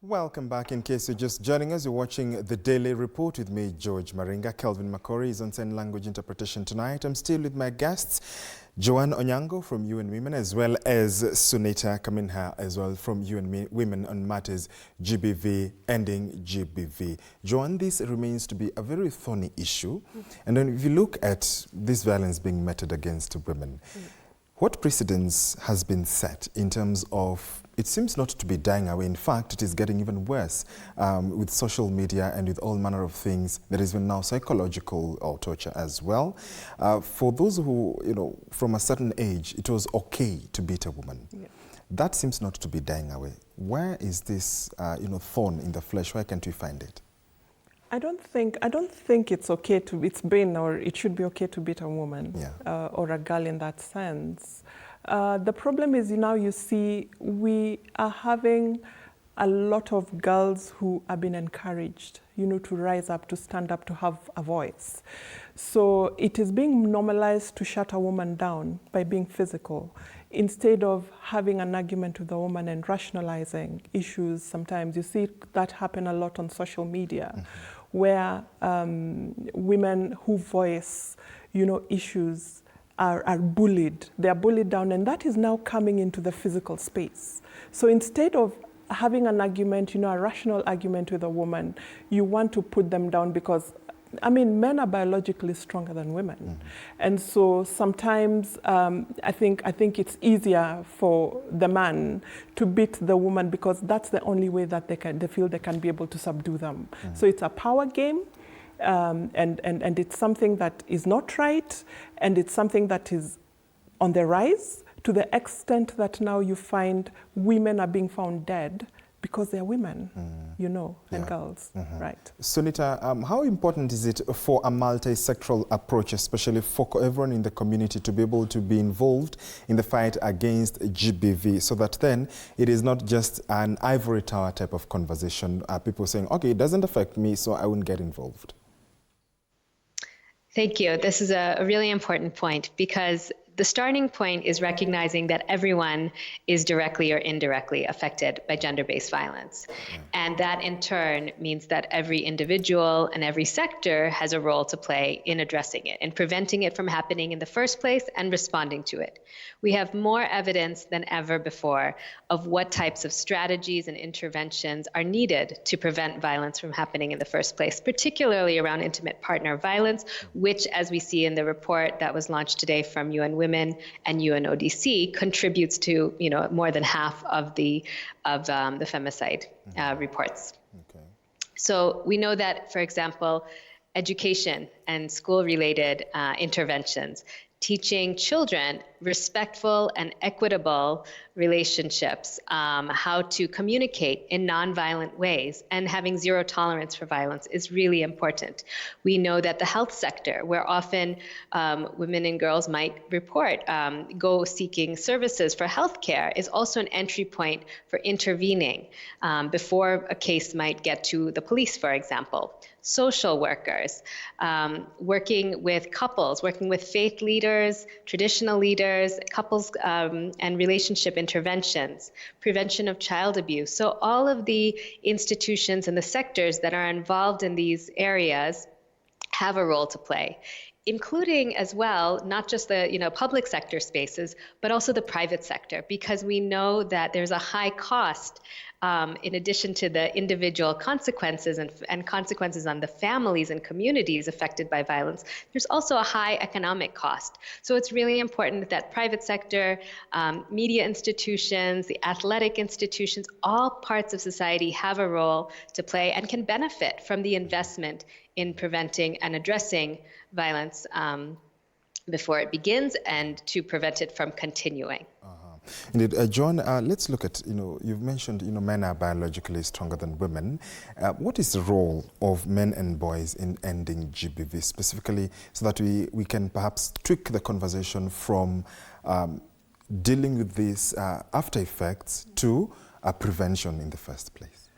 Welcome back. In case you're just joining us, you're watching The Daily Report with me, George Maringa. Kelvin Makori is on sign language interpretation tonight. I'm still with my guests, Joanne Onyango from UN Women, as well as Sunita Kaminha, as well from UN Women on Matters GBV, ending GBV. Joanne, this remains to be a very thorny issue. And then if you look at this violence being meted against women, what precedence has been set in terms of, it seems not to be dying away. In fact, it is getting even worse with social media and with all manner of things. There is even now psychological or torture as well. For those who, from a certain age, it was okay to beat a woman. Yeah. That seems not to be dying away. Where is this, thorn in the flesh? Where can't we find it? I don't think it's okay to, it's been or it should be okay to beat a woman, yeah, or a girl in that sense. The problem is now you see we are having a lot of girls who have been encouraged, to rise up, to stand up, to have a voice. So it is being normalized to shut a woman down by being physical, instead of having an argument with a woman and rationalizing issues. Sometimes you see that happen a lot on social media, where women who voice, issues are bullied. They are bullied down, and that is now coming into the physical space. So instead of having an argument, a rational argument with a woman, you want to put them down because, men are biologically stronger than women. And so sometimes I think it's easier for the man to beat the woman because that's the only way that they feel they can be able to subdue them. So it's a power game. And it's something that is not right, and it's something that is on the rise to the extent that now you find women are being found dead because they're women, and girls, right? Sunita, how important is it for a multi-sectoral approach, especially for everyone in the community, to be able to be involved in the fight against GBV, so that then it is not just an ivory tower type of conversation, people saying, okay, it doesn't affect me, so I wouldn't get involved? Thank you. This is a really important point, because the starting point is recognizing that everyone is directly or indirectly affected by gender-based violence. And that in turn means that every individual and every sector has a role to play in addressing it and preventing it from happening in the first place and responding to it. We have more evidence than ever before of what types of strategies and interventions are needed to prevent violence from happening in the first place, particularly around intimate partner violence, which, as we see in the report that was launched today from UN Women and UNODC, contributes to more than half of the femicide reports. Okay. So we know that, for example, education and school-related interventions, teaching children respectful and equitable relationships, how to communicate in nonviolent ways, and having zero tolerance for violence is really important. We know that the health sector, where often women and girls might report, go seeking services for healthcare, is also an entry point for intervening before a case might get to the police, for example. Social workers, working with couples, working with faith leaders, traditional leaders, couples and relationship interventions, prevention of child abuse. So all of the institutions and the sectors that are involved in these areas have a role to play, including as well, not just the public sector spaces, but also the private sector, because we know that there's a high cost in addition to the individual consequences and consequences on the families and communities affected by violence, there's also a high economic cost. So it's really important that private sector, media institutions, the athletic institutions, all parts of society have a role to play and can benefit from the investment in preventing and addressing violence before it begins and to prevent it from continuing. Indeed. John, let's look at, you've mentioned, men are biologically stronger than women. What is the role of men and boys in ending GBV specifically, so that we can perhaps tweak the conversation from dealing with these after effects to prevention in the first place?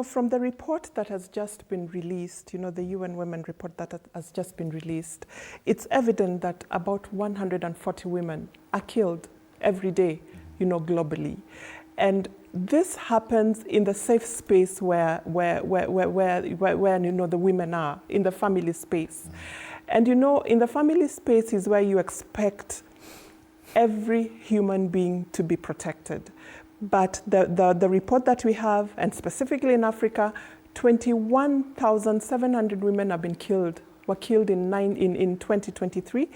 From the report that has just been released, the UN Women report that has just been released, it's evident that about 140 women are killed every day, globally. And this happens in the safe space where you know, the women are, in the family space. And you know, in the family space is where you expect every human being to be protected. But the report that we have, and specifically in Africa, 21,700 women have been killed, were killed in 2023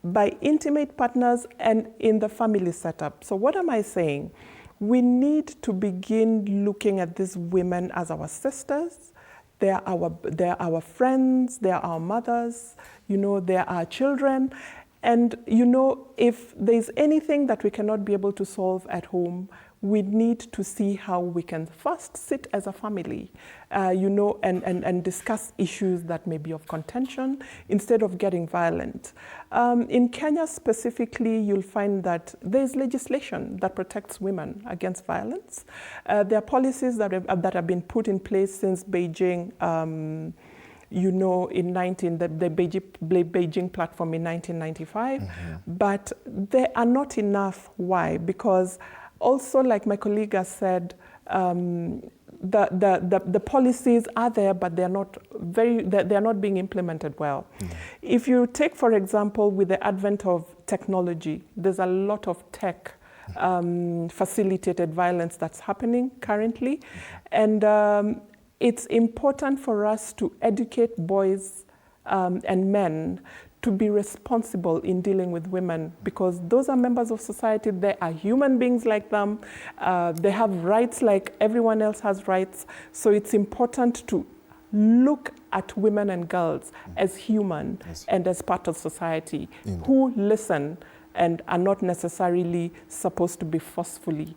by intimate partners and in the family setup. So what am I saying? We need to begin looking at these women as our sisters. They're our friends, they're our mothers, you know, they're our children. And, you know, if there's anything that we cannot be able to solve at home, we need to see how we can first sit as a family, you know, and discuss issues that may be of contention instead of getting violent. In Kenya specifically, you'll find that there's legislation that protects women against violence. There are policies that have been put in place since Beijing, you know, in the Beijing platform in 1995, but they are not enough. Why? Because also, like my colleague has said, the policies are there, but they're not being implemented well. If you take, for example, with the advent of technology, there's a lot of tech facilitated violence that's happening currently, and it's important for us to educate boys and men to be responsible in dealing with women, because those are members of society. They are human beings like them. They have rights like everyone else has rights. So it's important to look at women and girls as human and as part of society who listen and are not necessarily supposed to be forcefully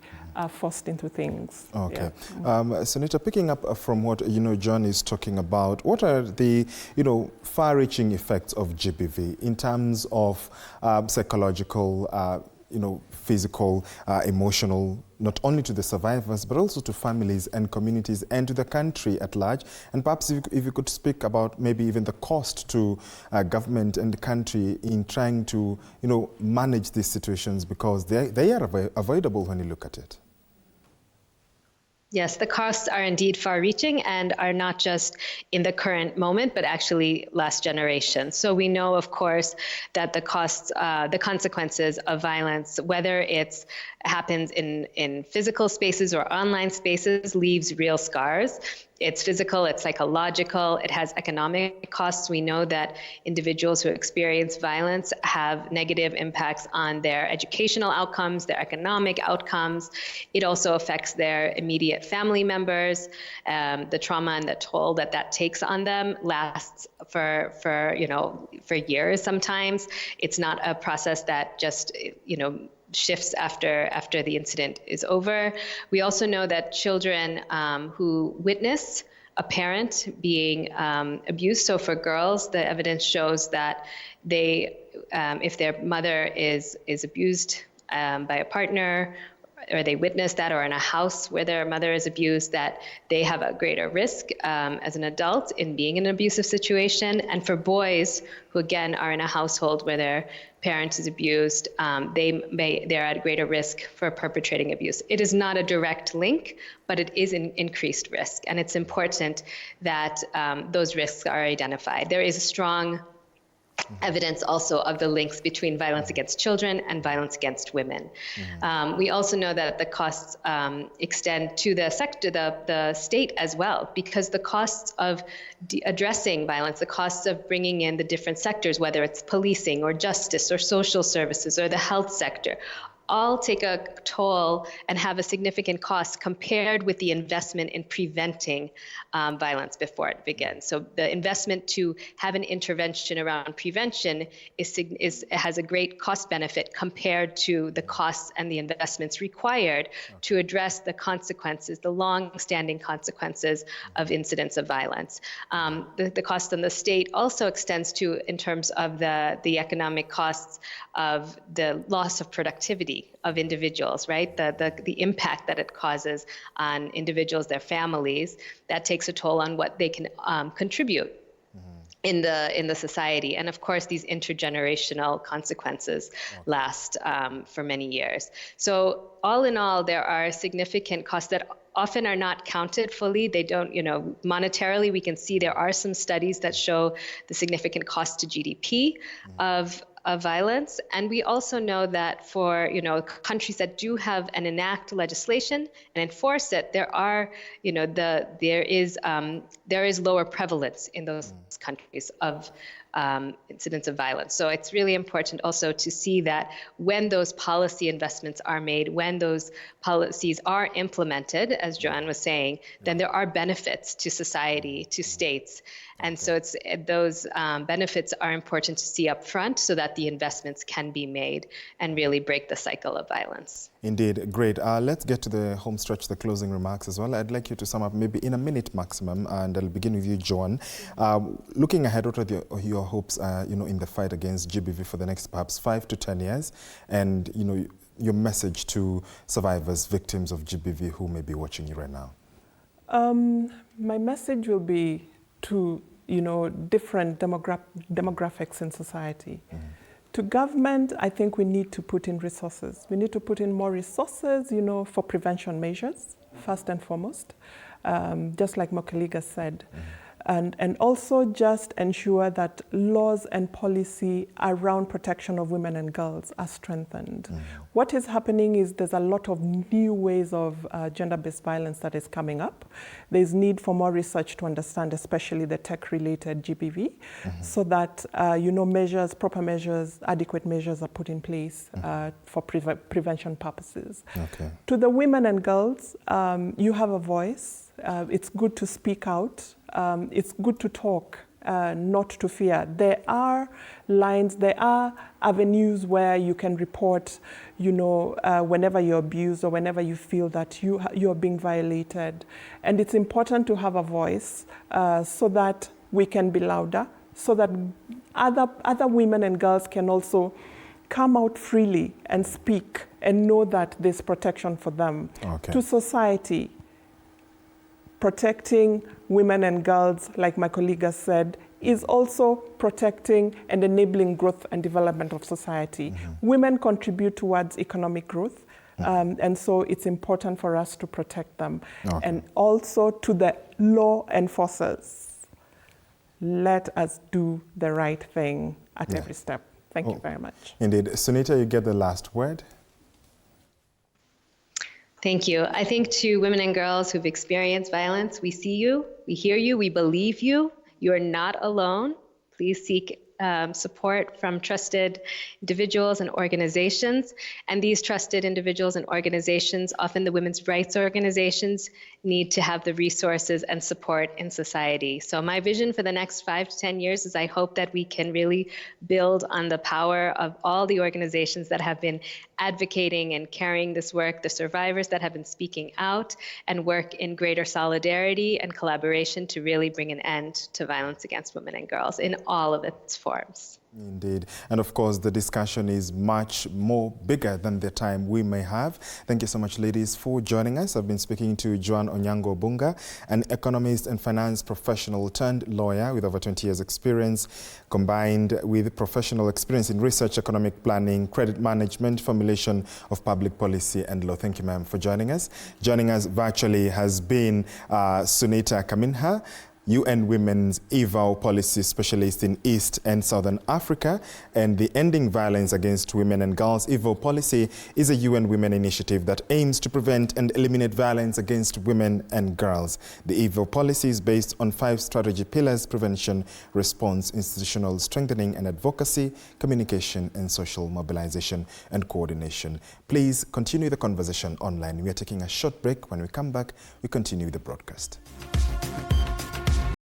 forced into things. Okay. Yeah. Senator, picking up from what, you know, John is talking about, what are the, you know, far-reaching effects of GBV in terms of psychological, you know, physical, emotional, not only to the survivors, but also to families and communities and to the country at large? And perhaps if you could speak about maybe even the cost to government and the country in trying to, you know, manage these situations, because they are avoidable when you look at it. Yes, the costs are indeed far-reaching and are not just in the current moment, but actually last generation. So we know, of course, that the costs, the consequences of violence, whether it happens in physical spaces or online spaces, leaves real scars. It's physical, it's psychological, it has economic costs. We know that individuals who experience violence have negative impacts on their educational outcomes, their economic outcomes. It also affects their immediate family members. The trauma and the toll that takes on them lasts for years sometimes. It's not a process that just, you know, shifts after the incident is over. We also know that children who witness a parent being abused, so for girls, the evidence shows that they, if their mother is abused by a partner, or they witness that, or in a house where their mother is abused, that they have a greater risk as an adult in being in an abusive situation. And for boys who, again, are in a household where their parent is abused, they're at greater risk for perpetrating abuse. It is not a direct link, but it is an increased risk. And it's important that those risks are identified. There is a strong evidence also of the links between violence against children and violence against women. We also know that the costs extend to the sector, the state as well, because the costs of addressing violence, the costs of bringing in the different sectors, whether it's policing or justice or social services or the health sector, all take a toll and have a significant cost compared with the investment in preventing violence before it begins. So the investment to have an intervention around prevention has a great cost benefit compared to the costs and the investments required to address the consequences, the long-standing consequences of incidents of violence. The cost on the state also extends to, in terms of the economic costs of the loss of productivity of individuals, right? The impact that it causes on individuals, their families, that takes a toll on what they can contribute in the society. And of course, these intergenerational consequences last for many years. So all in all, there are significant costs that often are not counted fully. They don't, monetarily, we can see there are some studies that show the significant cost to GDP of violence. And we also know that for, countries that do have and enact legislation and enforce it, there is lower prevalence in those countries of incidents of violence. So it's really important also to see that when those policy investments are made, when those policies are implemented, as Joanne was saying, then there are benefits to society, to states. And so those benefits are important to see up front so that the investments can be made and really break the cycle of violence. Indeed, great. Let's get to the home stretch, the closing remarks as well. I'd like you to sum up maybe in a minute maximum, and I'll begin with you, Joan. Looking ahead, what are your hopes, in the fight against GBV for the next perhaps 5 to 10 years, and your message to survivors, victims of GBV who may be watching you right now? My message will be to different demographics in society. To government, I think we need to put in resources. We need to put in more resources, for prevention measures, first and foremost, just like Mokaliga said. And also just ensure that laws and policy around protection of women and girls are strengthened. What is happening is there's a lot of new ways of gender-based violence that is coming up. There's need for more research to understand, especially the tech-related GBV, so that, proper measures, adequate measures are put in place for prevention purposes. Okay. To the women and girls, you have a voice. It's good to speak out. It's good to talk, not to fear. There are lines, there are avenues where you can report, whenever you're abused or whenever you feel that you're being violated. And it's important to have a voice so that we can be louder, so that other women and girls can also come out freely and speak and know that there's protection for them. Okay. To society, protecting women and girls, like my colleague has said, is also protecting and enabling growth and development of society. Women contribute towards economic growth, and so it's important for us to protect them. Okay. And also to the law enforcers, let us do the right thing at every step. Thank you very much. Indeed. Sunita, you get the last word. Thank you. I think to women and girls who've experienced violence, we see you, we hear you, we believe you. You are not alone. Please seek support from trusted individuals and organizations. And these trusted individuals and organizations, often the women's rights organizations, need to have the resources and support in society. So my vision for the next 5 to 10 years is I hope that we can really build on the power of all the organizations that have been advocating and carrying this work, the survivors that have been speaking out, and work in greater solidarity and collaboration to really bring an end to violence against women and girls in all of its forms. Indeed. And of course, the discussion is much more bigger than the time we may have. Thank you so much, ladies, for joining us. I've been speaking to Joan Onyango Bunga, an economist and finance professional turned lawyer with over 20 years experience, combined with professional experience in research, economic planning, credit management, formulation of public policy and law. Thank you, ma'am, for joining us. Joining us virtually has been Sunita Kaminha, UN Women's EVAL Policy Specialist in East and Southern Africa, and the Ending Violence Against Women and Girls EVAL Policy is a UN Women initiative that aims to prevent and eliminate violence against women and girls. The EVAL Policy is based on 5 strategy pillars: prevention, response, institutional strengthening and advocacy, communication and social mobilization and coordination. Please continue the conversation online. We are taking a short break. When we come back, we continue the broadcast.